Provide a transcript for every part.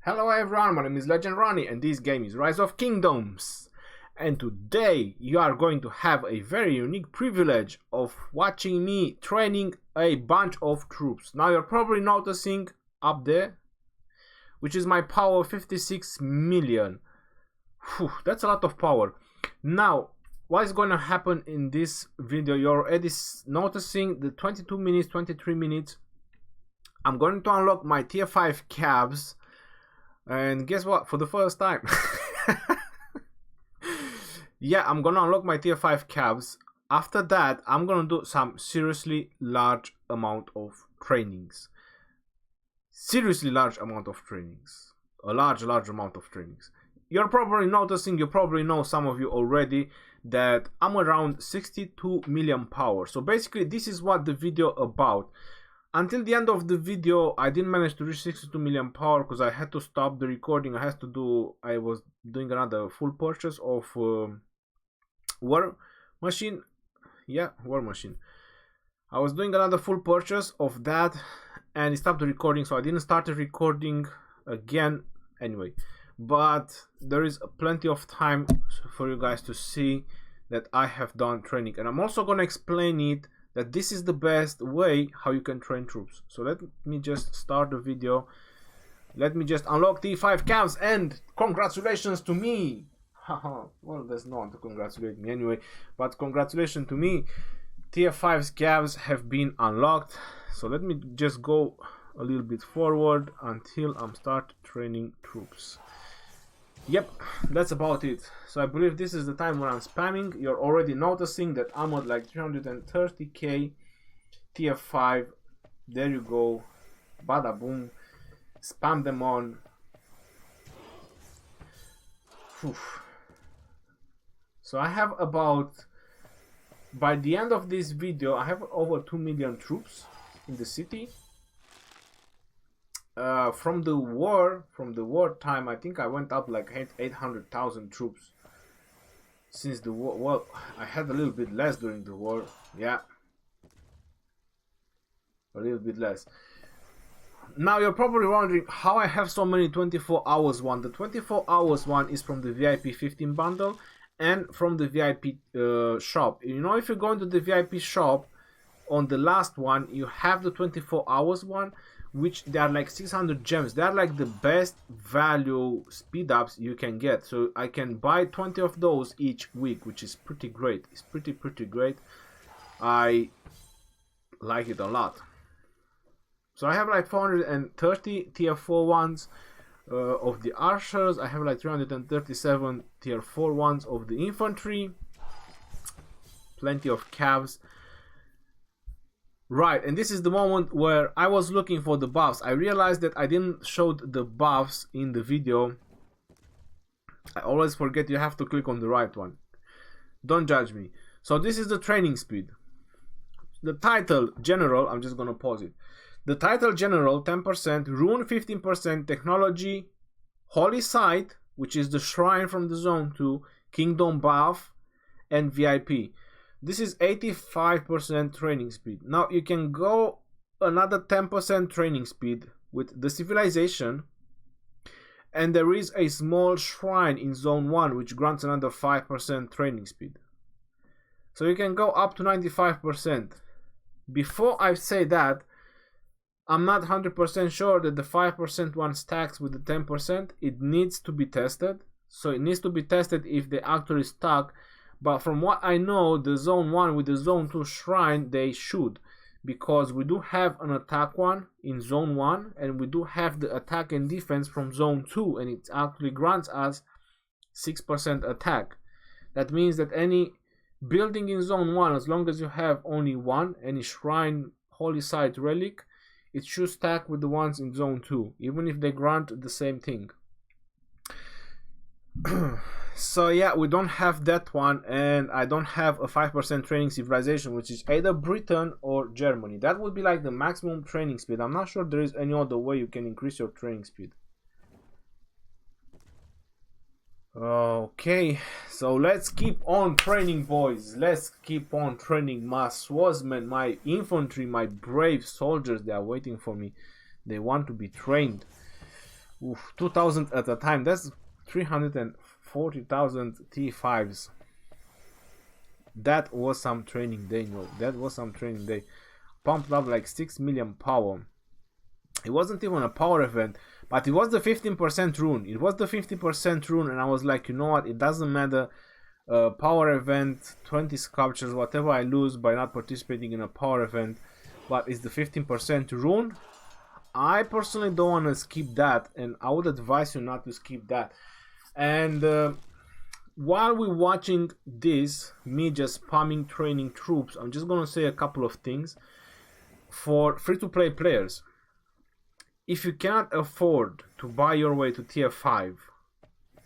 Hello everyone, my name is Legend Ronnie and this game is Rise of Kingdoms. And today you are going to have a very unique privilege of watching me training a bunch of troops. Now you're probably noticing up there, which is my power 56 million. Whew, that's a lot of power. Now, what is going to happen in this video? You're already noticing the 22 minutes, 23 minutes. I'm going to unlock my tier 5 cabs. And guess what? For the first time, yeah, I'm gonna unlock my tier 5 cabs. After that, I'm gonna do some seriously large amount of trainings. Seriously large amount of trainings. A large amount of trainings. You're probably noticing, you probably know, some of you already, that I'm around 62 million power. So basically, this is what the video about. Until the end of the video, I didn't manage to reach 62 million power because I had to stop the recording. I was doing another full purchase of war machine. Yeah, war machine. I was doing another full purchase of that and it stopped the recording, so I didn't start the recording again anyway. But there is plenty of time for you guys to see that I have done training, and I'm also gonna explain it that this is the best way how you can train troops. So let me just start the video. Let me just unlock T5 cabs, and congratulations to me. Well, there's no one to congratulate me anyway, but congratulations to me. Tier 5 cabs have been unlocked. So let me just go a little bit forward until I'm start training troops. Yep, that's about it. So I believe this is the time when I'm spamming. You're already noticing that I'm at like 330k tier 5. There you go. Bada boom. Spam them on. Whew. So I have about, by the end of this video, I have over 2 million troops in the city. From the war time, I think I went up like 800,000 troops. Since the war, well, I had a little bit less during the war. Yeah, a little bit less. Now you're probably wondering how I have so many 24 hours one. The 24 hours one is from the VIP 15 bundle and from the VIP shop. You know, if you go into the VIP shop, on the last one you have the 24 hours one, which they are like 600 gems. They are like the best value speed ups you can get. So I can buy 20 of those each week, which is pretty great. It's pretty great. I like it a lot. So I have like 430 tier 4 ones of the archers. I have like 337 tier 4 ones of the infantry. Plenty of calves. Right, and this is the moment where I was looking for the buffs. I realized that I didn't show the buffs in the video. I always forget you have to click on the right one. Don't judge me. So this is the training speed. The title general, I'm just gonna pause it. The title general 10%, rune 15%, technology, holy site, which is the shrine from the zone 2, kingdom buff, and VIP. This is 85% training speed. Now you can go another 10% training speed with the civilization, and there is a small shrine in zone 1 which grants another 5% training speed. So you can go up to 95%. Before I say that, I'm not 100% sure that the 5% one stacks with the 10%. It needs to be tested. So it needs to be tested if they actually stack. But from what I know, the zone 1 with the zone 2 shrine, they should. Because we do have an attack one in zone 1. And we do have the attack and defense from zone 2. And it actually grants us 6% attack. That means that any building in zone 1, as long as you have only one, any shrine, holy site, relic, it should stack with the ones in zone 2. Even if they grant the same thing. So yeah, we don't have that one, and I don't have a 5% training civilization, which is either Britain or Germany. That would be like the maximum training speed. I'm not sure there is any other way you can increase your training speed. Okay, so let's keep on training, boys. Let's keep on training my swordsmen, my infantry, my brave soldiers. They are waiting for me. They want to be trained. Oof, 2,000 at a time. That's 340,000 T5s. That was some training day, no. That was some training day. Pumped up like 6 million power. It wasn't even a power event, but it was the 15% rune. It was the 50% rune, and I was like, you know what? It doesn't matter. Power event, 20 sculptures, whatever I lose by not participating in a power event, but it's the 15% rune. I personally don't want to skip that, and I would advise you not to skip that. And while we're watching this, me just spamming training troops, I'm just gonna say a couple of things for free-to-play players. If you cannot afford to buy your way to tier 5,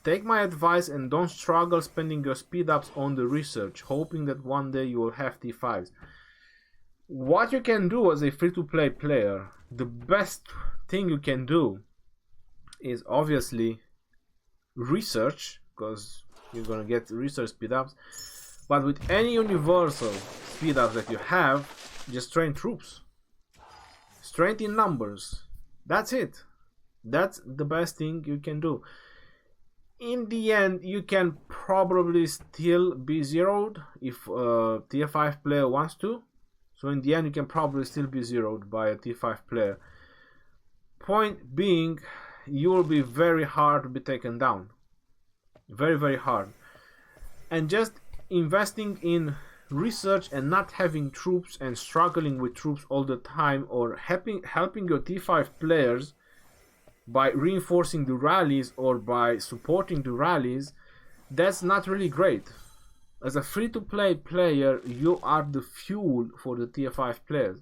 take my advice and don't struggle spending your speed ups on the research, hoping that one day you will have T5s. What you can do as a free-to-play player, the best thing you can do is obviously research, because you're gonna get research speed ups, but with any universal speed ups that you have, just train troops. Strength in numbers. That's it. That's the best thing you can do. In the end, you can probably still be zeroed if a tier 5 player wants to. So in the end, you can probably still be zeroed by a tier 5 player. Point being, you will be very hard to be taken down. Very, very hard. And just investing in research and not having troops and struggling with troops all the time, or helping your T5 players by reinforcing the rallies or by supporting the rallies, that's not really great. As a free-to-play player, you are the fuel for the tier 5 players.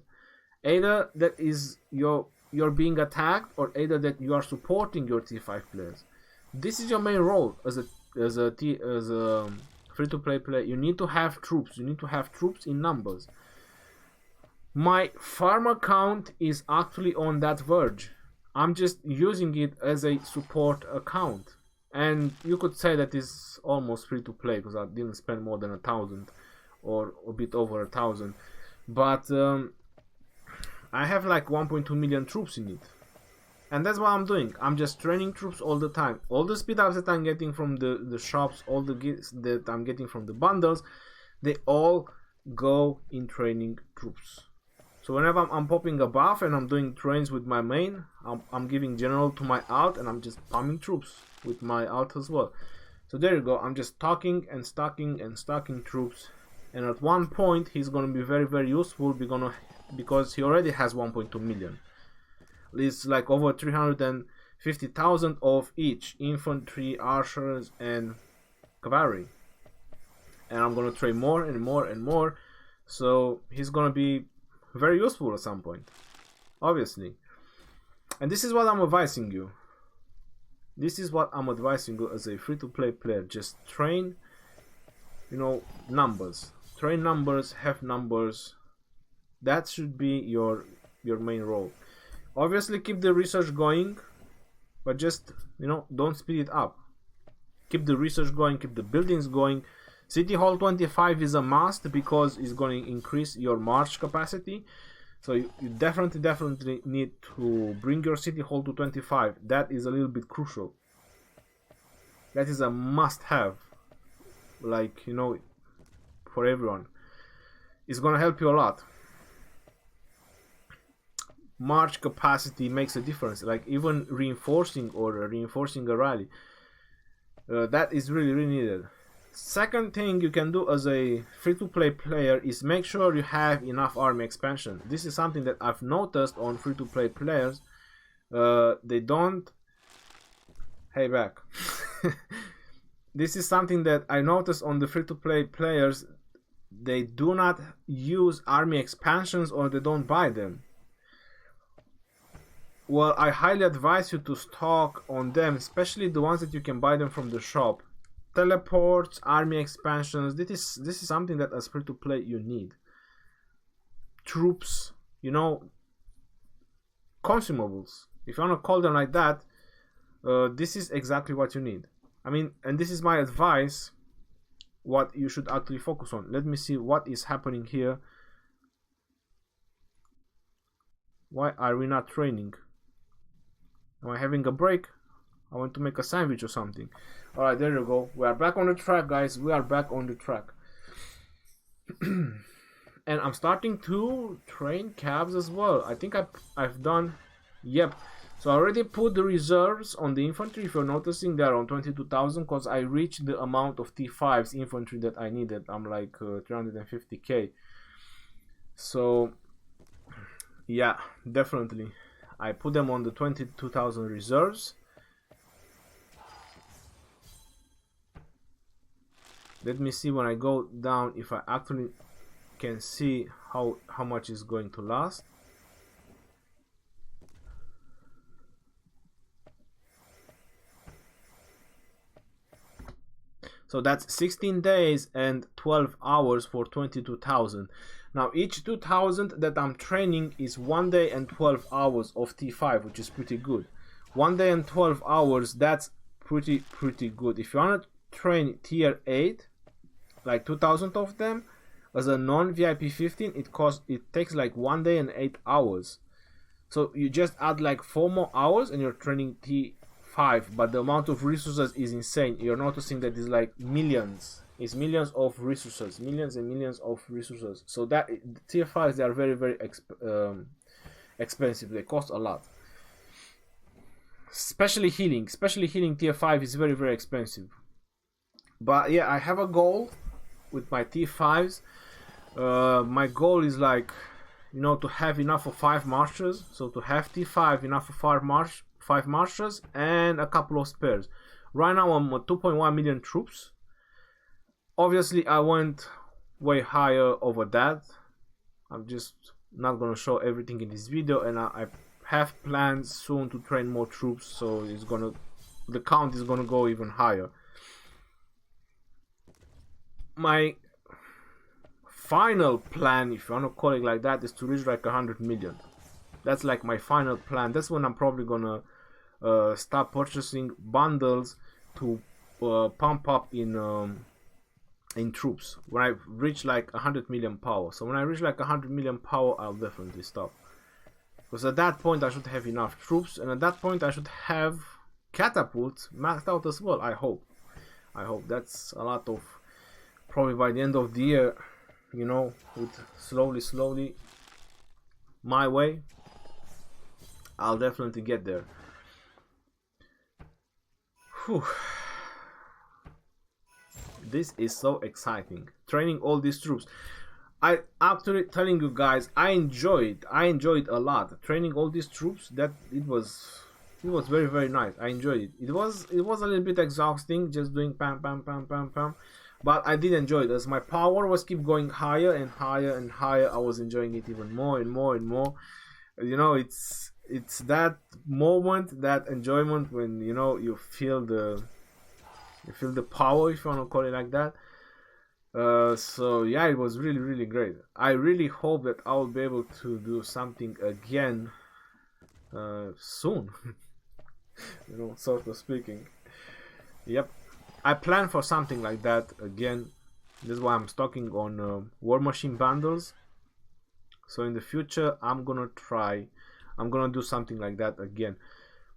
Either that is you're being attacked, or either that you are supporting your tier 5 players. This is your main role as a free-to-play player. You need to have troops. You need to have troops in numbers. My farm account is actually on that verge. I'm just using it as a support account, and you could say that is almost free to play because I didn't spend more than 1,000 or a bit over 1,000, but I have like 1.2 million troops in it, and that's what I'm doing. I'm just training troops all the time. All the speed ups that I'm getting from the shops, all the gifts that I'm getting from the bundles, they all go in training troops. So whenever I'm popping a buff and I'm doing trains with my main, I'm giving general to my alt, and I'm just spamming troops with my alt as well. So there you go. I'm just stacking and stacking and stacking troops, and at one point he's going to be very, very useful because he already has 1.2 million. It's like over 350,000 of each infantry, archers, and cavalry, and I'm going to train more and more and more. So he's going to be very useful at some point, obviously. And this is what I'm advising you. This is what I'm advising you as a free-to-play player. Just train, numbers. Train numbers, have numbers. That should be your main role. Obviously, keep the research going, but just, don't speed it up. Keep the research going, keep the buildings going. City Hall 25 is a must because it's going to increase your march capacity. So you definitely need to bring your City Hall to 25. That is a little bit crucial. That is a must-have. Like, for everyone. It's going to help you a lot. March capacity makes a difference. Like even reinforcing a rally. That is really, really needed. Second thing you can do as a free-to-play player is make sure you have enough army expansion. This is something that I've noticed on free-to-play players. They don't... Hey, back. This is something that I noticed on the free-to-play players. They do not use army expansions, or they don't buy them. Well, I highly advise you to stock on them, especially the ones that you can buy them from the shop. Teleports, army expansions, this is something that as free to play you need. Troops, consumables, if you want to call them like that. This is exactly what you need. I mean, and this is my advice, what you should actually focus on. Let me see what is happening here. Why are we not training? Am I having a break? I want to make a sandwich or something. Alright, there you go. We are back on the track, guys. We are back on the track. And I'm starting to train calves as well. I think I've done... Yep. So I already put the reserves on the infantry. If you're noticing, they're on 22,000 because I reached the amount of T5's infantry that I needed. I'm like 350k. So yeah, definitely. I put them on the 22,000 reserves. Let me see when I go down if I actually can see how much is going to last. So that's 16 days and 12 hours for 22,000. Now each 2,000 that I'm training is 1 day and 12 hours of T5, which is pretty good. 1 day and 12 hours, that's pretty good. If you want to train tier 8, like 2,000 of them, as a non-VIP 15, it takes like 1 day and 8 hours. So you just add like 4 more hours and you're training T5, but the amount of resources is insane. You're noticing that it's like millions. It's millions of resources, millions and millions of resources. So that tier 5s, they are very expensive. They cost a lot. Especially healing tier 5 is very expensive. But yeah, I have a goal with my T5s. My goal is like, you know, to have enough of 5 marchers. So to have T5 enough of 5 marchers and a couple of spares. Right now I'm at 2.1 million troops. Obviously I went way higher over that. I'm just not gonna show everything in this video, and I have plans soon to train more troops, so the count is gonna go even higher. My final plan, if you want to call it like that, is to reach like 100 million. That's like my final plan. That's when I'm probably gonna start purchasing bundles to pump up in troops when I reach like 100 million power. So when I reach like 100 million power, I'll definitely stop, because at that point I should have enough troops, and at that point I should have catapults maxed out as well. I hope that's a lot of, probably by the end of the year, you know, with slowly my way, I'll definitely get there. Whew. This is so exciting, training all these troops. I actually telling you guys, I enjoyed a lot training all these troops. That it was very nice. I enjoyed it. It was a little bit exhausting just doing pam, but I did enjoy it. As my power was keep going higher and higher, I was enjoying it even more and more. You know, it's that moment, that enjoyment when, you know, you feel the power, if you want to call it like that. So yeah, it was really great. I really hope that I will be able to do something again soon. You know, sort of speaking. Yep, I plan for something like that again. This is why I'm stocking on War Machine bundles. So in the future, I'm gonna do something like that again.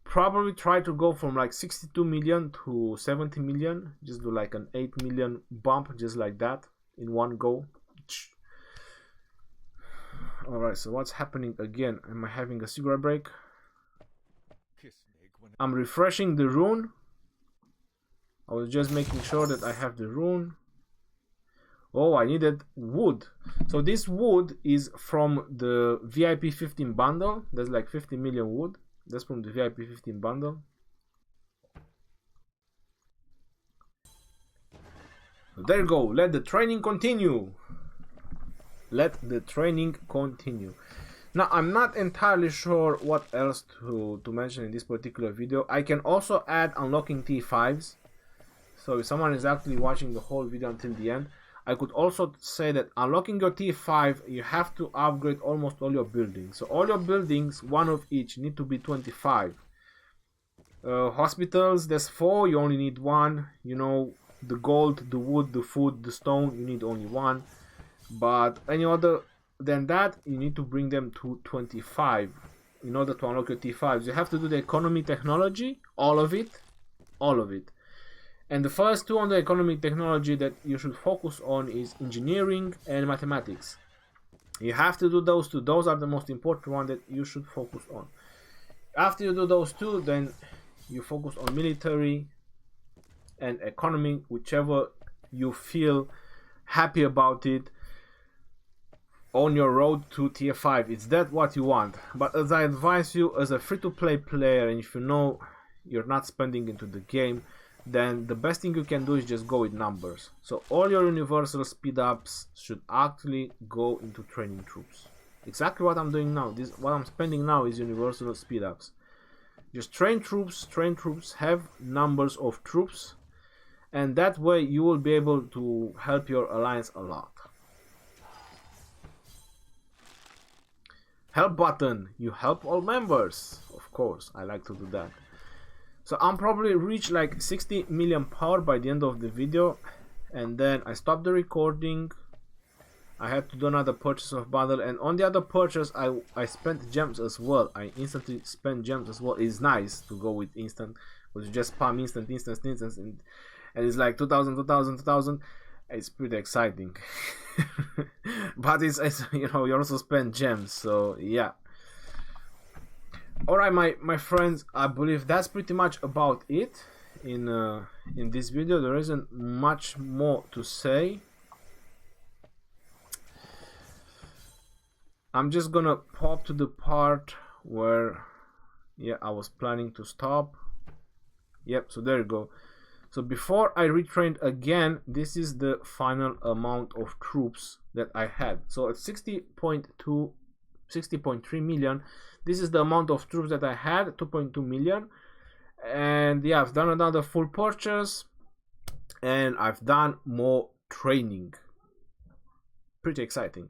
Probably try to go from like 62 million to 70 million. Just do like an 8 million bump, just like that, in one go. Alright, so what's happening again? Am I having a cigarette break? I'm refreshing the rune. I was just making sure that I have the rune. Oh, I needed wood. So this wood is from the VIP 15 bundle. There's like 50 million wood. That's from the VIP 15 bundle. So there you go. Let the training continue. Let the training continue. Now, I'm not entirely sure what else to mention in this particular video. I can also add unlocking T5s. So if someone is actually watching the whole video until the end, I could also say that unlocking your T5, you have to upgrade almost all your buildings. So all your buildings, one of each, need to be 25. Hospitals, there's 4, you only need 1. You know, the gold, the wood, the food, the stone, you need only 1. But any other than that, you need to bring them to 25. in order to unlock your T5s, you have to do the economy technology, all of it. And the first two on the economy technology that you should focus on is engineering and mathematics. You have to do those two. Those are the most important ones that you should focus on. After you do those two, then you focus on military and economy, whichever you feel happy about it on your road to tier 5. It's that what you want. But as I advise you, as a free-to-play player, and if you know you're not spending into the game, then the best thing you can do is just go with numbers. So all your universal speed ups should actually go into training troops. Exactly what I'm doing now. What I'm spending now is universal speed ups. Just train troops, have numbers of troops, and that way you will be able to help your alliance a lot. Help button, you help all members. Of course, I like to do that. So I'm probably reach like 60 million power by the end of the video, and then I stop the recording. I had to do another purchase of bundle, and on the other purchase I spent gems as well. I instantly spent gems as well. It's nice to go with instant, because you just spam instant, and it's like 2000. It's pretty exciting. But it's you know, you also spend gems, so yeah. Alright, my friends, I believe that's pretty much about it in this video. There isn't much more to say. I'm just gonna pop to the part where, yeah, I was planning to stop. Yep, so there you go. So before I retrained again, this is the final amount of troops that I had. So at 60.3 million, this is the amount of troops that I had, 2.2 million. And yeah, I've done another full purchase, and I've done more training. Pretty exciting.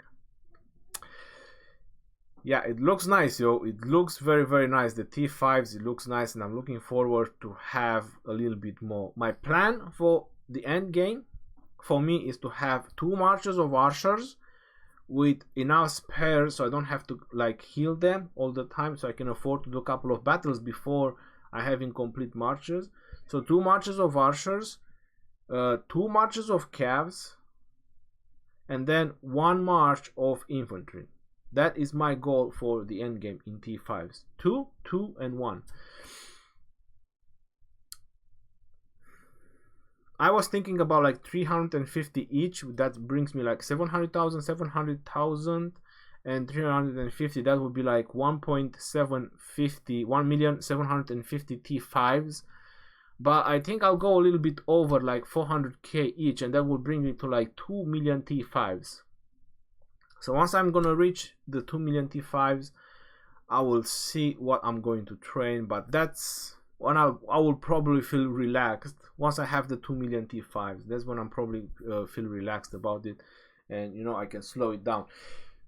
Yeah, it looks nice, yo. It looks very, very nice. The T5s, it looks nice, and I'm looking forward to have a little bit more. My plan for the end game for me is to have 2 marches of archers with enough spares, so I don't have to like heal them all the time, so I can afford to do a couple of battles before I have incomplete marches. So 2 marches of archers, 2 marches of cavs, and then 1 march of infantry. That is my goal for the end game in T5s. 2, 2, and 1. I was thinking about like 350 each. That brings me like 700,000, 700,000, and 350. That would be like 1,750 T5s. But I think I'll go a little bit over like 400k each, and that will bring me to like 2 million T5s. So once I'm gonna reach the 2 million T5s, I will see what I'm going to train. But that's when I will probably feel relaxed. Once I have the 2 million T5s, that's when I'm probably feel relaxed about it, and you know, I can slow it down.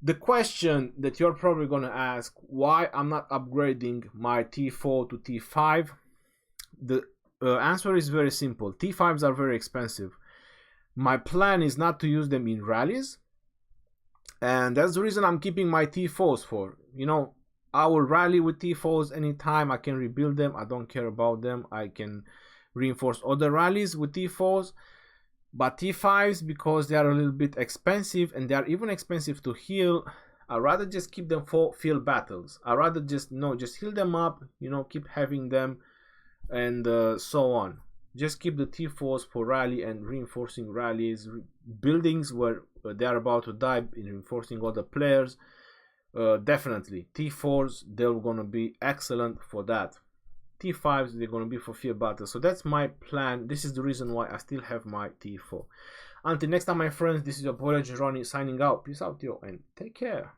The question that you're probably gonna ask, why I'm not upgrading my T4 to T5? The answer is very simple. T5s are very expensive. My plan is not to use them in rallies, and that's the reason I'm keeping my T4s for. You know, I will rally with T4s anytime. I can rebuild them. I don't care about them. I can reinforce other rallies with T4s. But T5s, because they are a little bit expensive, and they are even expensive to heal, I'd rather just keep them for field battles. I'd rather just heal them up, you know, keep having them, and so on. Just keep the T4s for rally and reinforcing rallies, buildings where they are about to die, in reinforcing other players. Definitely T4s, they're gonna be excellent for that. T5s, they're gonna be for field battles. So that's my plan. This is the reason why I still have my T4. Until next time, my friends, this is your boy Ronnie signing out. Peace out, yo, and take care.